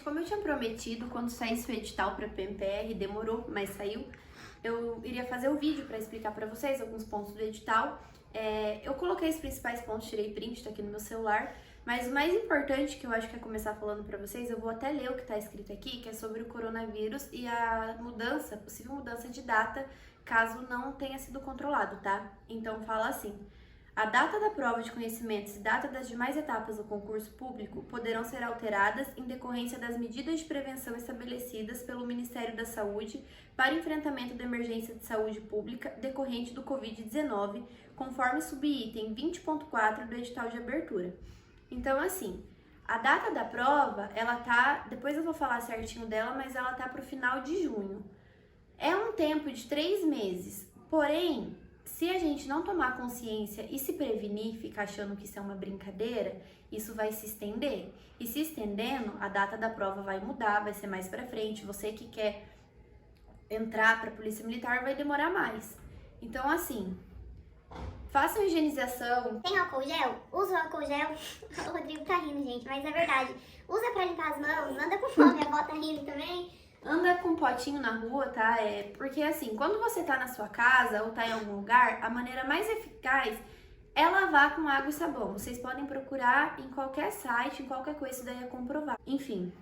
como eu tinha prometido, quando saísse o edital para PMPR, demorou, mas saiu, eu iria fazer o vídeo para explicar para vocês alguns pontos do edital. Eu coloquei os principais pontos, tirei print, tá aqui no meu celular, mas o mais importante que eu acho que é começar falando para vocês, eu vou até ler o que está escrito aqui, que é sobre o coronavírus e a mudança, possível mudança de data, caso não tenha sido controlado, tá? Então fala assim: a data da prova de conhecimentos e data das demais etapas do concurso público poderão ser alteradas em decorrência das medidas de prevenção estabelecidas pelo Ministério da Saúde para enfrentamento da emergência de saúde pública decorrente do Covid-19, conforme subitem 20.4 do edital de abertura. Então, assim, a data da prova, ela tá, depois eu vou falar certinho dela, mas ela tá pro final de junho. É um tempo de 3 meses, porém, se a gente não tomar consciência e se prevenir, ficar achando que isso é uma brincadeira, isso vai se estender. E se estendendo, a data da prova vai mudar, vai ser mais pra frente. Você que quer entrar pra Polícia Militar vai demorar mais. Então, assim, façam higienização. Tem álcool gel? Usa o álcool gel. O Rodrigo tá rindo, gente, mas é verdade. Usa pra limpar as mãos, anda com fome, a avó tá rindo também. Anda com um potinho na rua, tá? Porque assim, quando você tá na sua casa ou tá em algum lugar, a maneira mais eficaz é lavar com água e sabão. Vocês podem procurar em qualquer site, em qualquer coisa, isso daí é comprovado. Enfim,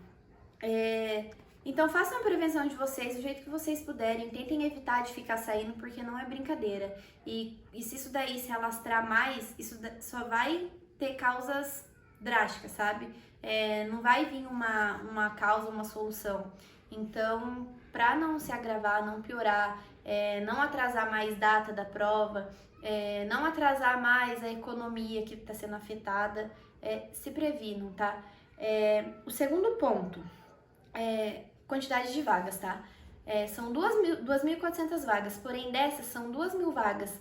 então façam a prevenção de vocês do jeito que vocês puderem. Tentem evitar de ficar saindo, porque não é brincadeira. E se isso daí se alastrar mais, isso só vai ter causas drásticas, sabe? Não vai vir uma causa, uma solução. Então, para não se agravar, não piorar, não atrasar mais data da prova, não atrasar mais a economia que está sendo afetada, se previnam, tá? O segundo ponto é quantidade de vagas, tá? São 2.400 vagas, porém dessas são 2.000 vagas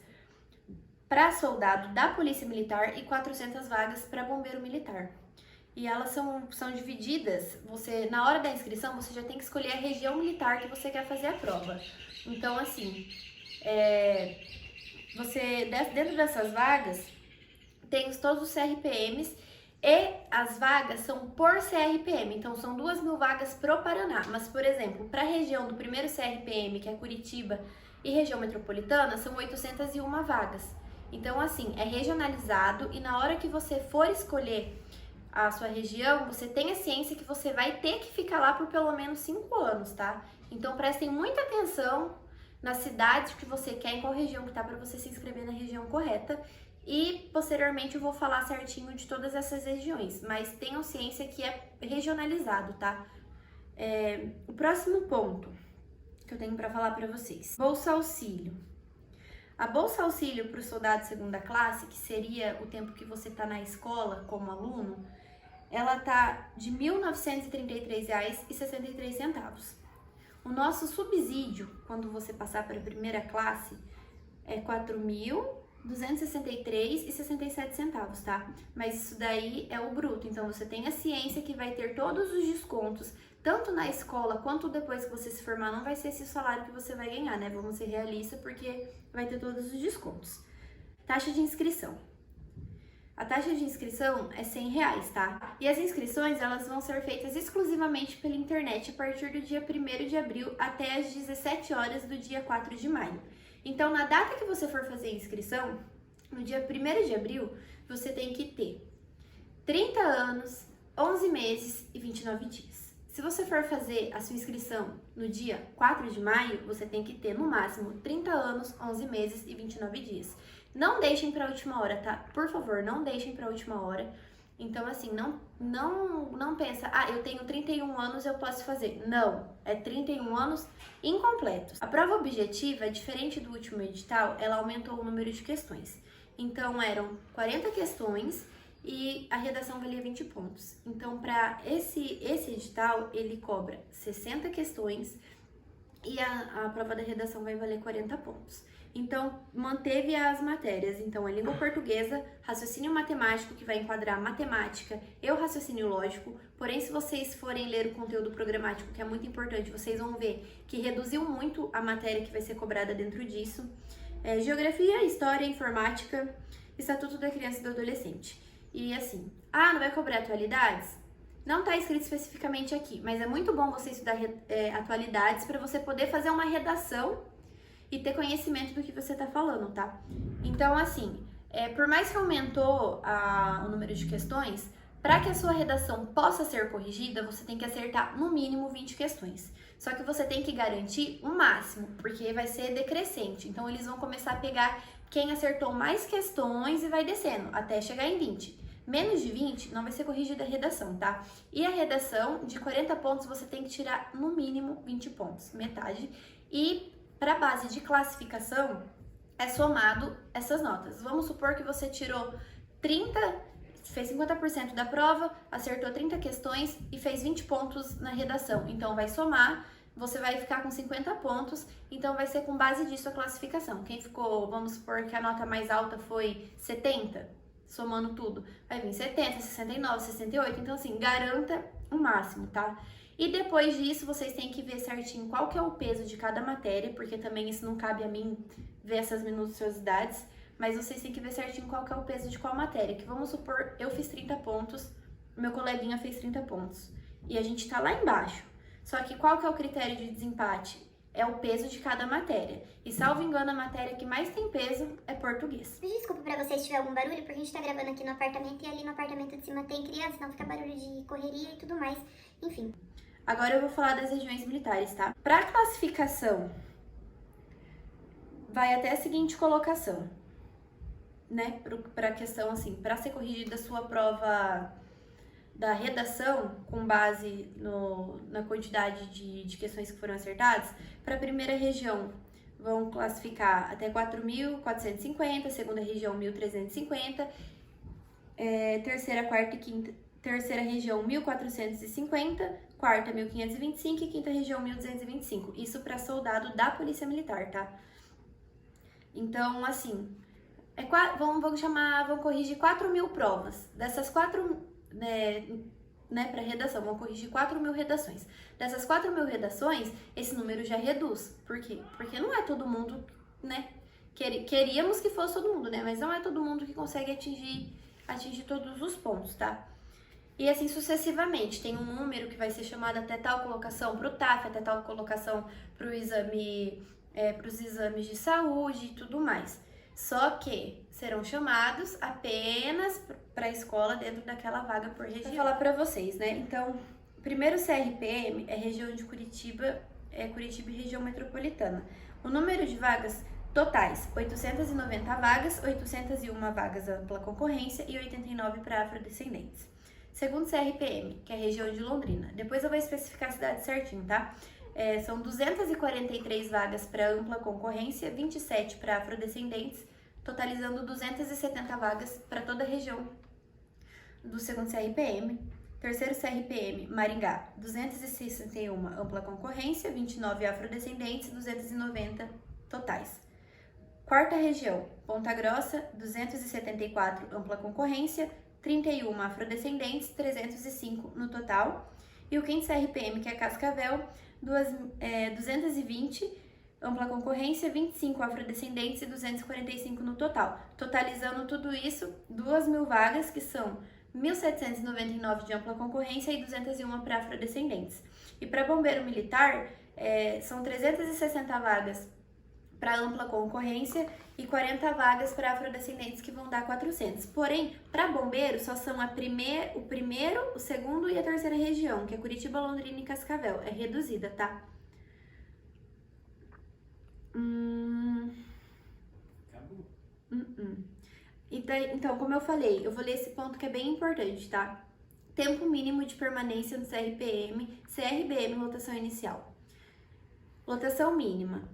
para soldado da Polícia Militar e 400 vagas para bombeiro militar. E elas são divididas, na hora da inscrição, você já tem que escolher a região militar que você quer fazer a prova. Então, assim, dentro dessas vagas, tem todos os CRPMs e as vagas são por CRPM. Então, são 2.000 vagas pro Paraná. Mas, por exemplo, para a região do primeiro CRPM, que é Curitiba, e região metropolitana, são 801 vagas. Então, assim, é regionalizado e na hora que você for escolher a sua região, você tenha ciência que você vai ter que ficar lá por pelo menos 5 anos, tá? Então prestem muita atenção na cidade que você quer, em qual região que tá, para você se inscrever na região correta. E posteriormente eu vou falar certinho de todas essas regiões, mas tenham ciência que é regionalizado, tá? O próximo ponto que eu tenho para falar para vocês: Bolsa Auxílio. A Bolsa Auxílio para o soldado de segunda classe, que seria o tempo que você tá na escola como aluno, ela tá de R$ 1.933,63. O nosso subsídio, quando você passar para a primeira classe, é R$ 4.263,67, tá? Mas isso daí é o bruto, então você tenha ciência que vai ter todos os descontos, tanto na escola quanto depois que você se formar. Não vai ser esse o salário que você vai ganhar, né? Vamos ser realistas, porque vai ter todos os descontos. Taxa de inscrição. A taxa de inscrição é R$100, tá? E as inscrições, elas vão ser feitas exclusivamente pela internet a partir do dia 1º de abril até as 17 horas do dia 4 de maio. Então, na data que você for fazer a inscrição, no dia 1º de abril, você tem que ter 30 anos, 11 meses e 29 dias. Se você for fazer a sua inscrição no dia 4 de maio, você tem que ter no máximo 30 anos, 11 meses e 29 dias. Não deixem para a última hora, tá? Por favor, não deixem para a última hora. Então, assim, não pensa, eu tenho 31 anos, eu posso fazer. Não, é 31 anos incompletos. A prova objetiva, diferente do último edital, ela aumentou o número de questões. Então, eram 40 questões e a redação valia 20 pontos. Então, para esse edital, ele cobra 60 questões e a prova da redação vai valer 40 pontos. Então, manteve as matérias. Então, a língua portuguesa, raciocínio matemático, que vai enquadrar matemática e o raciocínio lógico. Porém, se vocês forem ler o conteúdo programático, que é muito importante, vocês vão ver que reduziu muito a matéria que vai ser cobrada dentro disso. Geografia, história, informática, estatuto da criança e do adolescente. E assim, não vai cobrar atualidades? Não tá escrito especificamente aqui, mas é muito bom você estudar atualidades para você poder fazer uma redação e ter conhecimento do que você tá falando, tá? Então, assim, por mais que aumentou o número de questões, para que a sua redação possa ser corrigida, você tem que acertar no mínimo 20 questões. Só que você tem que garantir o máximo, porque vai ser decrescente. Então, eles vão começar a pegar quem acertou mais questões e vai descendo, até chegar em 20. Menos de 20 não vai ser corrigida a redação, tá? E a redação, de 40 pontos, você tem que tirar no mínimo 20 pontos, metade. E para a base de classificação, é somado essas notas. Vamos supor que você tirou 30... fez 50% da prova, acertou 30 questões e fez 20 pontos na redação. Então, vai somar, você vai ficar com 50 pontos, então vai ser com base disso a classificação. Quem ficou, vamos supor que a nota mais alta foi 70, somando tudo, vai vir 70, 69, 68, então assim, garanta o máximo, tá? E depois disso, vocês têm que ver certinho qual que é o peso de cada matéria, porque também isso não cabe a mim ver essas minuciosidades, mas vocês têm que ver certinho qual que é o peso de qual matéria. Que vamos supor, eu fiz 30 pontos, meu coleguinha fez 30 pontos. E a gente tá lá embaixo. Só que qual que é o critério de desempate? É o peso de cada matéria. E salvo engano, a matéria que mais tem peso é português. Desculpa pra vocês se tiver algum barulho, porque a gente tá gravando aqui no apartamento e ali no apartamento de cima tem criança, então fica barulho de correria e tudo mais. Enfim. Agora eu vou falar das regiões militares, tá? Pra classificação, vai até a seguinte colocação, né, para a questão assim, para ser corrigida a sua prova da redação com base na quantidade de questões que foram acertadas, para a primeira região vão classificar até 4.450, segunda região 1.350, terceira região 1.450, quarta 1.525 e quinta região 1.225. Isso para soldado da Polícia Militar, tá? Então, assim, vão corrigir 4.000 provas. Dessas 4, para redação, vão corrigir 4.000 redações. Dessas 4.000 redações, esse número já reduz. Por quê? Porque não é todo mundo, né? Queríamos que fosse todo mundo, né? Mas não é todo mundo que consegue atingir todos os pontos, tá? E assim sucessivamente. Tem um número que vai ser chamado até tal colocação para o TAF, até tal colocação para o exame, para os exames de saúde e tudo mais. Só que serão chamados apenas para a escola dentro daquela vaga por região. Vou falar para vocês, né? Então, primeiro CRPM é região de Curitiba, Curitiba e região metropolitana. O número de vagas totais, 890 vagas, 801 vagas ampla concorrência e 89 para afrodescendentes. Segundo CRPM, que é a região de Londrina. Depois eu vou especificar a cidade certinho, tá? São 243 vagas para ampla concorrência, 27 para afrodescendentes, totalizando 270 vagas para toda a região do segundo CRPM. Terceiro CRPM, Maringá, 261 ampla concorrência, 29 afrodescendentes, 290 totais. Quarta região, Ponta Grossa, 274 ampla concorrência, 31 afrodescendentes, 305 no total. E o quinto CRPM, que é Cascavel, 220 ampla concorrência, 25 afrodescendentes e 245 no total. Totalizando tudo isso, 2.000 vagas, que são 1.799 de ampla concorrência e 201 para afrodescendentes. E para bombeiro militar, são 360 vagas para ampla concorrência e 40 vagas para afrodescendentes, que vão dar 400. Porém, para bombeiro, só são o primeiro, o segundo e a terceira região, que é Curitiba, Londrina e Cascavel. É reduzida, tá? Acabou. Então, como eu falei, eu vou ler esse ponto que é bem importante, tá? Tempo mínimo de permanência no CRBM, lotação inicial. Lotação mínima.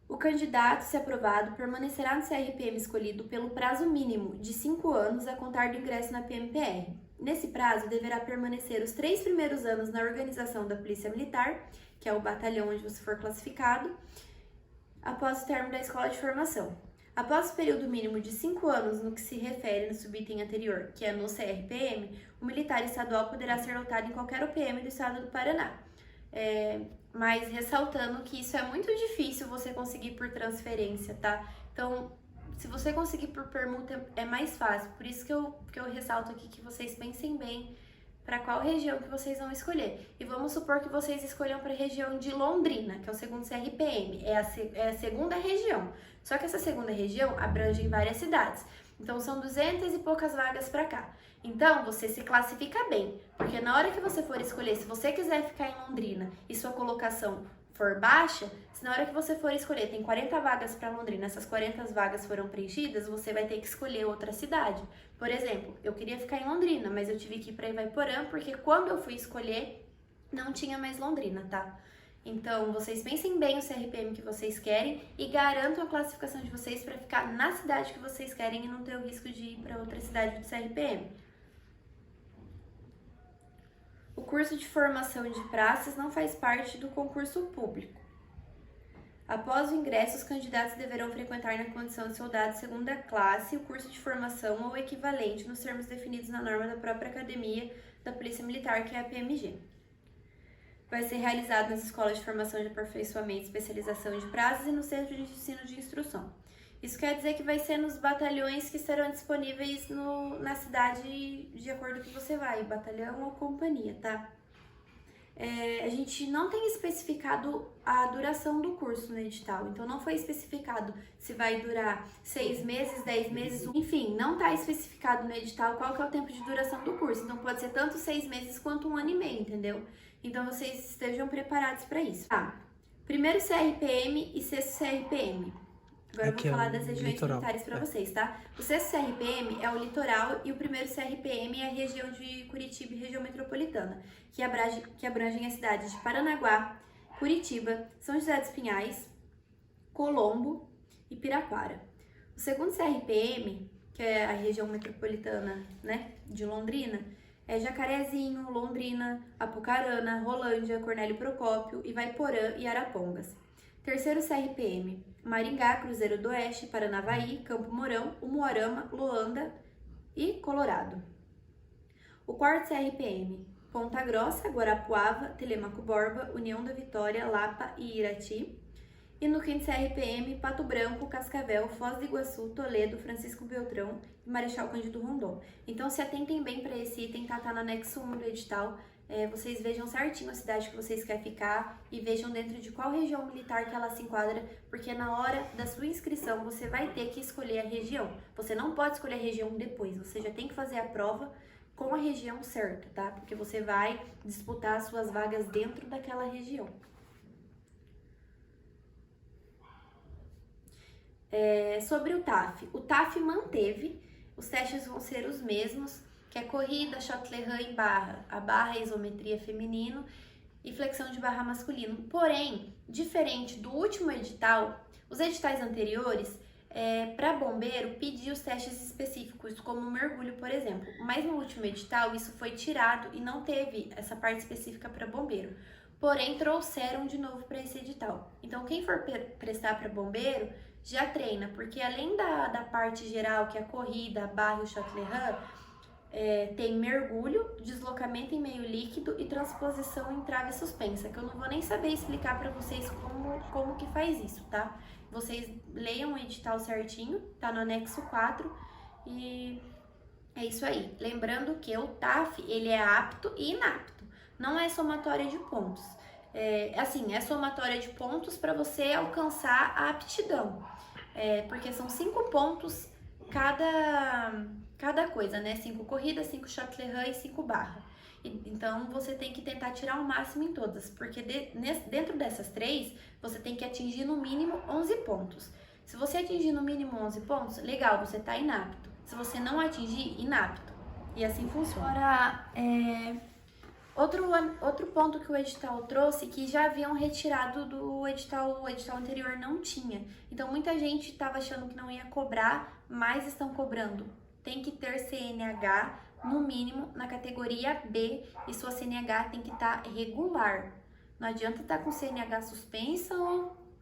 O candidato, se aprovado, permanecerá no CRPM escolhido pelo prazo mínimo de 5 anos a contar do ingresso na PMPR. Nesse prazo, deverá permanecer os 3 primeiros anos na organização da Polícia Militar, que é o batalhão onde você for classificado, após o término da escola de formação. Após o período mínimo de 5 anos no que se refere no subitem anterior, que é no CRPM, o militar estadual poderá ser lotado em qualquer UPM do estado do Paraná. Mas ressaltando que isso é muito difícil você conseguir por transferência, tá? Então, se você conseguir por permuta, é mais fácil. Por isso que eu ressalto aqui que vocês pensem bem para qual região que vocês vão escolher. E vamos supor que vocês escolham para a região de Londrina, que é o segundo CRPM, é a segunda região. Só que essa segunda região abrange várias cidades. Então são 200 e poucas vagas para cá. Então você se classifica bem, porque na hora que você for escolher, se você quiser ficar em Londrina e sua colocação for baixa, se na hora que você for escolher tem 40 vagas para Londrina, essas 40 vagas foram preenchidas, você vai ter que escolher outra cidade. Por exemplo, eu queria ficar em Londrina, mas eu tive que ir para Ivaiporã, porque quando eu fui escolher, não tinha mais Londrina, tá? Então, vocês pensem bem o CRPM que vocês querem e garantam a classificação de vocês para ficar na cidade que vocês querem e não ter o risco de ir para outra cidade do CRPM. O curso de formação de praças não faz parte do concurso público. Após o ingresso, os candidatos deverão frequentar na condição de soldado segunda classe o curso de formação ou equivalente nos termos definidos na norma da própria Academia da Polícia Militar, que é a PMG. Vai ser realizado nas escolas de formação de aperfeiçoamento e especialização de praças e no centro de ensino de instrução. Isso quer dizer que vai ser nos batalhões que estarão disponíveis na cidade de acordo com que você vai, batalhão ou companhia, tá? A gente não tem especificado a duração do curso no edital, então não foi especificado se vai durar 6 meses, 10 meses, enfim, não está especificado no edital qual que é o tempo de duração do curso, então pode ser tanto 6 meses quanto 1 ano e meio, entendeu? Então vocês estejam preparados para isso. Primeiro CRPM e sexto CRPM. Agora eu vou falar das regiões militares para vocês, tá? O sexto CRPM é o litoral e o primeiro CRPM é a região de Curitiba e região metropolitana, que abrangem as cidades de Paranaguá, Curitiba, São José dos Pinhais, Colombo e Piraquara. O segundo CRPM, que é a região metropolitana, né, de Londrina, é Jacarezinho, Londrina, Apucarana, Rolândia, Cornélio Procópio, Ivaiporã e Arapongas. Terceiro CRPM, Maringá, Cruzeiro do Oeste, Paranavaí, Campo Mourão, Umuarama, Luanda e Colorado. O quarto CRPM, Ponta Grossa, Guarapuava, Telemaco Borba, União da Vitória, Lapa e Irati. E no quinto CRPM, Pato Branco, Cascavel, Foz do Iguaçu, Toledo, Francisco Beltrão e Marechal Cândido Rondon. Então se atentem bem para esse item, tá no anexo 1 do edital. Vocês vejam certinho a cidade que vocês querem ficar e vejam dentro de qual região militar que ela se enquadra, porque na hora da sua inscrição você vai ter que escolher a região. Você não pode escolher a região depois, você já tem que fazer a prova com a região certa, tá? Porque você vai disputar as suas vagas dentro daquela região. Sobre o TAF manteve, os testes vão ser os mesmos, que é corrida, shot lehan em barra, a barra, isometria feminino e flexão de barra masculino. Porém, diferente do último edital, os editais anteriores, para bombeiro, pediu os testes específicos, como mergulho, por exemplo. Mas no último edital, isso foi tirado e não teve essa parte específica para bombeiro. Porém, trouxeram de novo para esse edital. Então, quem for prestar para bombeiro, já treina, porque além da parte geral, que é a corrida, a barra e o shot lehan, tem mergulho, deslocamento em meio líquido e transposição em trave suspensa, que eu não vou nem saber explicar para vocês como que faz isso, tá? Vocês leiam o edital certinho, tá no anexo 4 e é isso aí. Lembrando que o TAF, ele é apto e inapto, não é somatória de pontos. É somatória de pontos para você alcançar a aptidão, porque são 5 pontos cada coisa, né? 5 corridas, 5 shot lehan e 5 barra. Então, você tem que tentar tirar o máximo em todas, porque dentro dessas 3, você tem que atingir no mínimo 11 pontos. Se você atingir no mínimo 11 pontos, legal, você tá inapto. Se você não atingir, inapto. E assim funciona. Agora, outro ponto que o edital trouxe, que já haviam retirado do edital, o edital anterior não tinha. Então, muita gente estava achando que não ia cobrar, mas estão cobrando. Tem que ter CNH, no mínimo, na categoria B, e sua CNH tem que estar regular. Não adianta estar com CNH suspensa,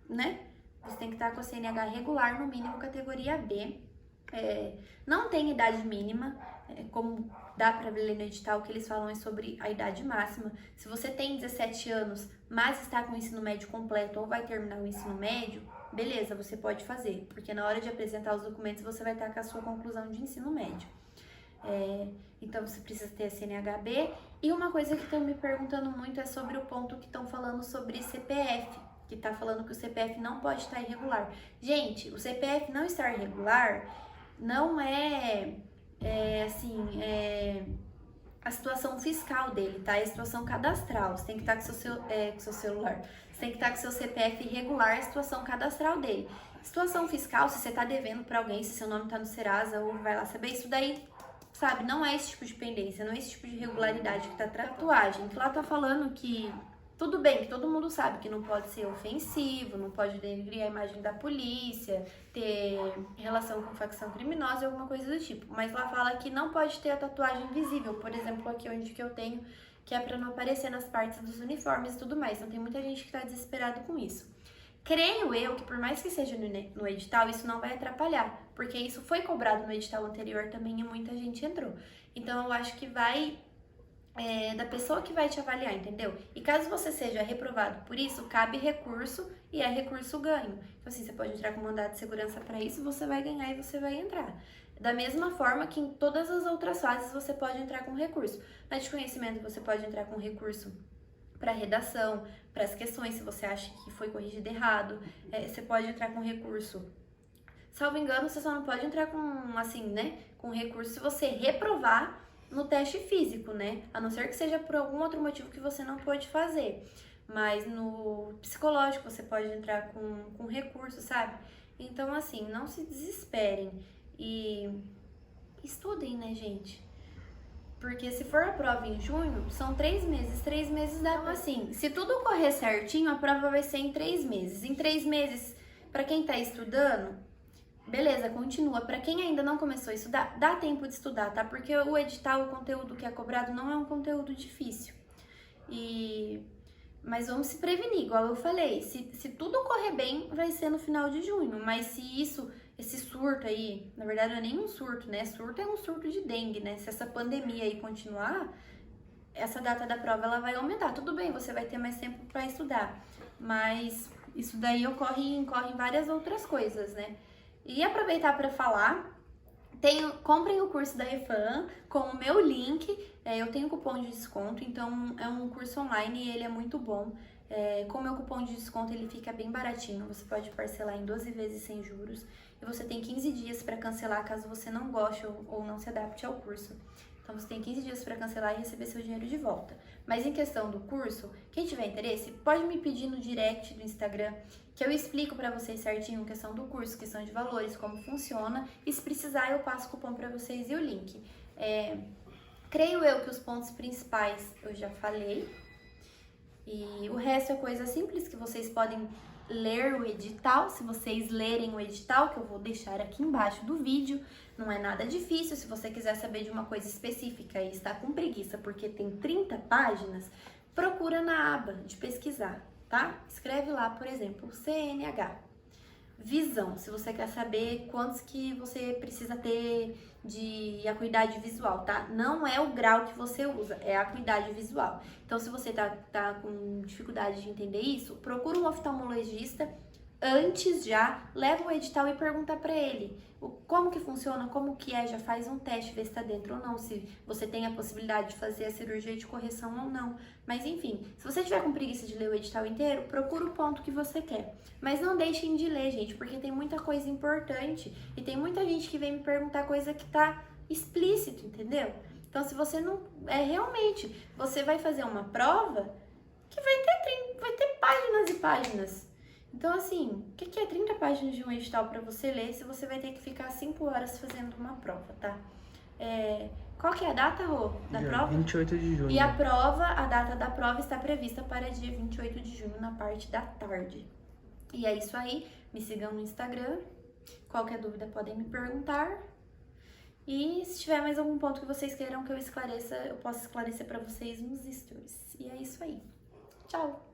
né? Você tem que estar com a CNH regular, no mínimo, categoria B. Não tem idade mínima, como dá para ler no edital, que eles falam sobre a idade máxima. Se você tem 17 anos, mas está com o ensino médio completo ou vai terminar o ensino médio, beleza, você pode fazer, porque na hora de apresentar os documentos você vai estar com a sua conclusão de ensino médio. Então você precisa ter a CNHB. E uma coisa que estão me perguntando muito é sobre o ponto que estão falando sobre CPF, que tá falando que o CPF não pode estar irregular. Gente, o CPF não estar irregular não é a situação fiscal dele, tá? É a situação cadastral. Você tem que estar com seu celular. Você tem que estar com seu CPF irregular, a situação cadastral dele. Situação fiscal, se você tá devendo pra alguém, se seu nome tá no Serasa, ou vai lá saber, isso daí, sabe, não é esse tipo de pendência, não é esse tipo de irregularidade que tá tatuagem. Que lá tá falando que tudo bem, que todo mundo sabe que não pode ser ofensivo, não pode denegrir a imagem da polícia, ter relação com facção criminosa, alguma coisa do tipo. Mas lá fala que não pode ter a tatuagem visível, por exemplo, aqui onde que eu tenho, que é pra não aparecer nas partes dos uniformes e tudo mais. Então tem muita gente que tá desesperado com isso. Creio eu que por mais que seja no edital, isso não vai atrapalhar, porque isso foi cobrado no edital anterior também e muita gente entrou. Então eu acho que vai da pessoa que vai te avaliar, entendeu? E caso você seja reprovado por isso, cabe recurso e é recurso ganho. Então assim, você pode entrar com mandado de segurança para isso, você vai ganhar e você vai entrar. Da mesma forma que em todas as outras fases você pode entrar com recurso. Na de conhecimento você pode entrar com recurso para redação, para as questões, se você acha que foi corrigido errado, você pode entrar com recurso. Salvo engano, você só não pode entrar com, assim, né, com recurso se você reprovar no teste físico, né? A não ser que seja por algum outro motivo que você não pode fazer. Mas no psicológico você pode entrar com recurso, sabe? Então, assim, não se desesperem e estudem, né, gente? Porque se for a prova em junho, são 3 meses. 3 meses dá pra, assim, se tudo correr certinho, a prova vai ser em 3 meses. Em 3 meses, pra quem tá estudando, beleza, continua. Pra quem ainda não começou a estudar, dá tempo de estudar, tá? Porque o edital, o conteúdo que é cobrado não é um conteúdo difícil. Mas vamos se prevenir, igual eu falei. Se tudo correr bem, vai ser no final de junho. Mas se esse surto aí, na verdade não é nem um surto, né? Surto é um surto de dengue, né? Se essa pandemia aí continuar, essa data da prova ela vai aumentar. Tudo bem, você vai ter mais tempo pra estudar. Mas isso daí ocorre em várias outras coisas, né? E aproveitar para falar, comprem o curso da Refam com o meu link, eu tenho cupom de desconto, então é um curso online e ele é muito bom. Com o meu cupom de desconto ele fica bem baratinho, você pode parcelar em 12 vezes sem juros e você tem 15 dias para cancelar caso você não goste ou não se adapte ao curso. Então você tem 15 dias para cancelar e receber seu dinheiro de volta. Mas em questão do curso, quem tiver interesse, pode me pedir no direct do Instagram, que eu explico para vocês certinho a questão do curso, questão de valores, como funciona. E se precisar, eu passo o cupom para vocês e o link. Creio eu que os pontos principais eu já falei. E o resto é coisa simples que vocês podem ler o edital, se vocês lerem o edital, que eu vou deixar aqui embaixo do vídeo. Não é nada difícil, se você quiser saber de uma coisa específica e está com preguiça porque tem 30 páginas, procura na aba de pesquisar, tá? Escreve lá, por exemplo, CNH. Visão, se você quer saber quantos que você precisa ter de acuidade visual, tá? Não é o grau que você usa, é a acuidade visual. Então, se você tá com dificuldade de entender isso, procura um oftalmologista antes já, leva o edital e pergunta pra ele como que funciona, como que já faz um teste, vê se tá dentro ou não, se você tem a possibilidade de fazer a cirurgia de correção ou não. Mas enfim, se você tiver com preguiça de ler o edital inteiro, procura o ponto que você quer. Mas não deixem de ler, gente, porque tem muita coisa importante e tem muita gente que vem me perguntar coisa que tá explícito, entendeu? Então, se você não... realmente, você vai fazer uma prova que vai ter páginas e páginas. Então, assim, o que é 30 páginas de um edital para você ler se você vai ter que ficar 5 horas fazendo uma prova, tá? Qual que é a data, Rô, da prova? 28 de junho. E a data da prova está prevista para dia 28 de junho, na parte da tarde. E é isso aí, me sigam no Instagram, qualquer dúvida podem me perguntar. E se tiver mais algum ponto que vocês queiram que eu esclareça, eu posso esclarecer para vocês nos stories. E é isso aí. Tchau!